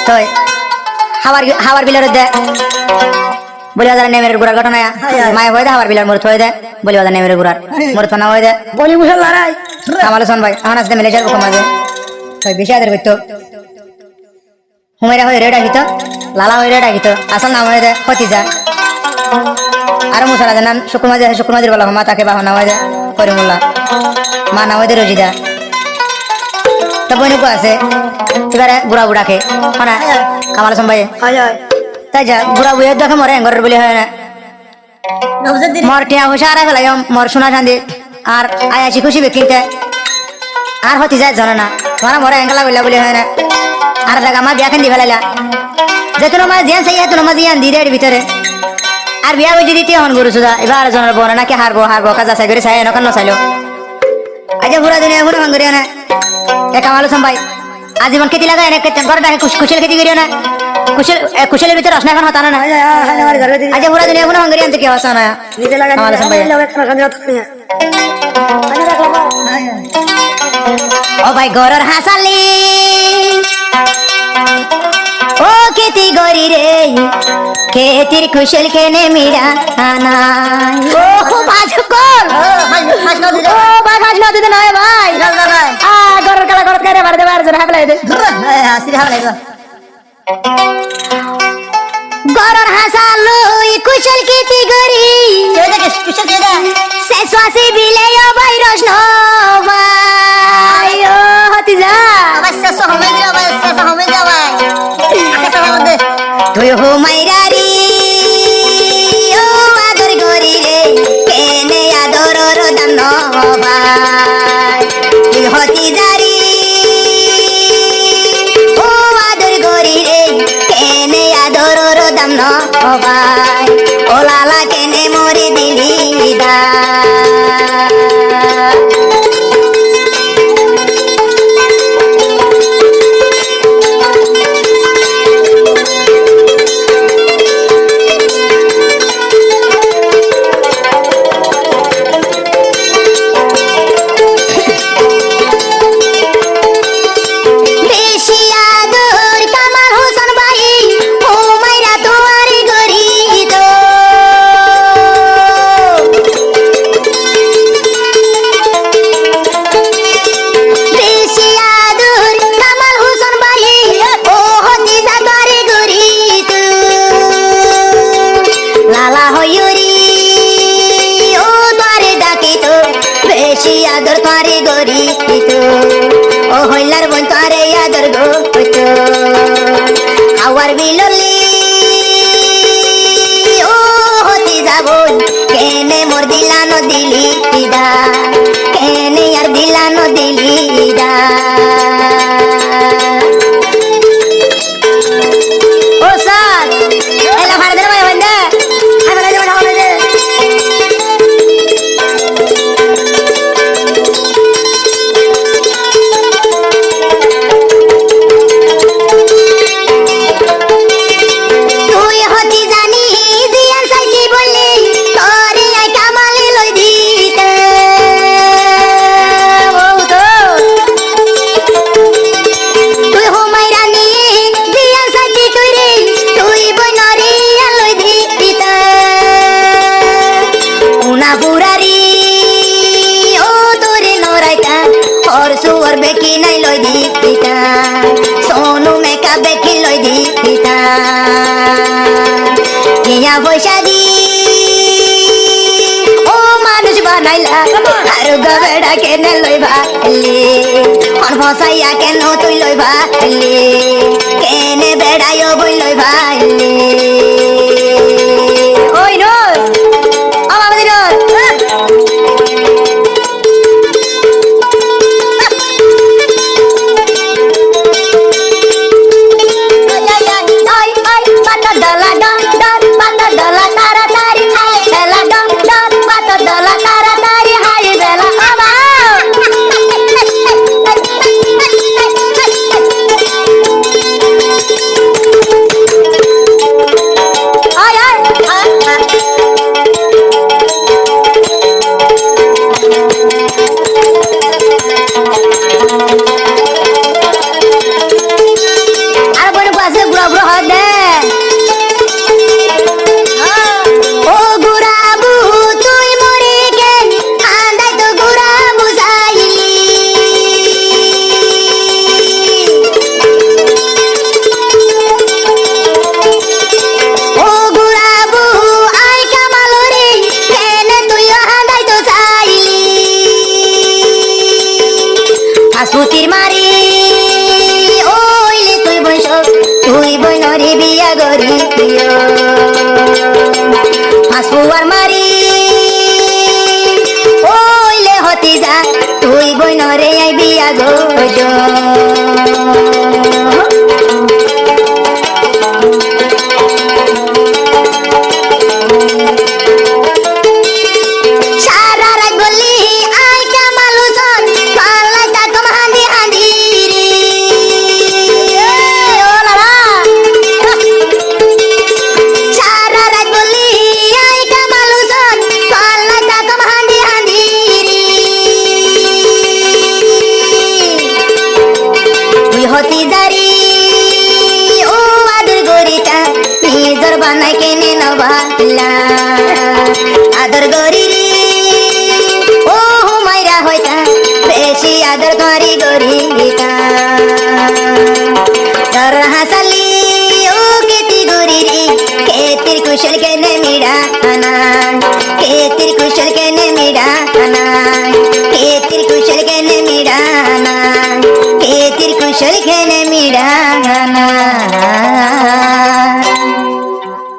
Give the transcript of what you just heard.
তো হাওয়ার বিলের দে বলি বাজার নেমের গুড়ার ঘটনা মায়া হয়ে দে হাওয়ার বিলের মরত হয়ে দে বলি বাজার নেমের গুড়ার মরত না হয়ে দে বলি মুশাল লড়াই আমার শোন ভাই আমার আসতে মিলে যাবো কমাবে তাই বেশি আদের করতো হুমাইরা হয়ে রেড ಆಗಿত লালা হয়ে রেড ಆಗಿত আসল নাম হয়ে দে ফতিজা আর মুসারাদের নাম শুক্রমাদির বলা মা তাকে বাহনা হয়ে দে করিমুল্লাহ মা নাম হয়ে দে রজিদা তো বনুকো আছে এবারে বুড়া বুড়াকে হনা কামাল হাসান ভাই তাই যা বুড়া বুড়ে দেখে মরে ঘরের বলি হয় না মর টিয়া পয়সা আর ফেলাই মর সোনা চাঁদি আর আয়াসি খুশি বিক্রিতে আর হতে যায় জানো না তোমার মরে এঙ্গলা বললা বলি হয় না আর দেখা আমার বিয়া খান দি ফেলাইলা যেতুন আমার জিয়ান চাই এতুন আমার জিয়ান দি দেয় ভিতরে আর বিয়া বুঝি দিতে হন গুরু সুদা এবার জনের বোন নাকি হারবো কাজ আছে করে চাই নখান নচাইলো আজ পুরা দুনিয়া কোনো ভাঙ করিও না এ কামাল হাসান ভাই আজীবন খেতি লাগায় না ঘরে ডাকে কুশল খেতি করিও না কুশলের ভিতরে রসনা এখন হতানো না আজ পুরা দুনিয়া কোনো ভাঙ করিও আনতে কি হসা না কামাল হাসান ভাই ও ভাই গরর হাসালি ও খেতি গরি রে খেতির কুশল কেনে মিরা আনাই ও বাজ কল ও ভাই হাস না দিতে নয় ভাই আ গরর কালা গরর করে মার দে মার জোরে হাবলাই দে হাসি হাবলাই দে গরর হাসালু কুশল খেতি গরি কে দেখে কুশল কে দে শেষাসি বিলে ও ভাই রসন ভাই ও হতি যা ভাই শেষ হবে দিও ভাই শেষ হবে যা ভাই তুই হো মাইরারি ও আদর গরি রে কেনে আদরর দাম ন ভাই তুই হতি জারি ও আদর গরি রে কেনে আদরর দাম ন ভাই ও লালা কেনে মরে দিলি দা আওয়ার বিললি ও হতি যাব কেনে মোর দিলানো দিলি দা কেনে আর দিলানো দিলি দা ও স্যার এলা ভাড়া দে ভাই বন্ধে আমি বলে যাব না দে পয়সা দি ও মানুষ বানাইলা আর গবেড়া কেনে লইবা অন ফসাইয়া কেন তুই লইবা কেনে বেড়াইও বই লইবা ওই রোজ আমাদের হাসপুয়ার মারি ওইলে হতি যা তুই বইনরে আইবি আগো সারা রাত বললি আই কামালু জন পাল্লাই তাকম হাঁদি হাঁদি ও লালা সারা রাত বললি আই কামালু জন পাল্লাই তাকম হাঁদি হাঁদি তুই হতি জারি ও আদর গরিটা নিজর বানাই কেনে নবালা আদর গরি ও হুমাইরা হইতা বেশি আদর করি গরিটা তোর হাসালি ও কেতি গরি রে কেতির কুশল কেনে মিড়া খানা কেতির কুশল কেনে মিড়া খানা কেতির কুশল কেনে মিড়া না কেতির কুশল কেনে মিড়া খানা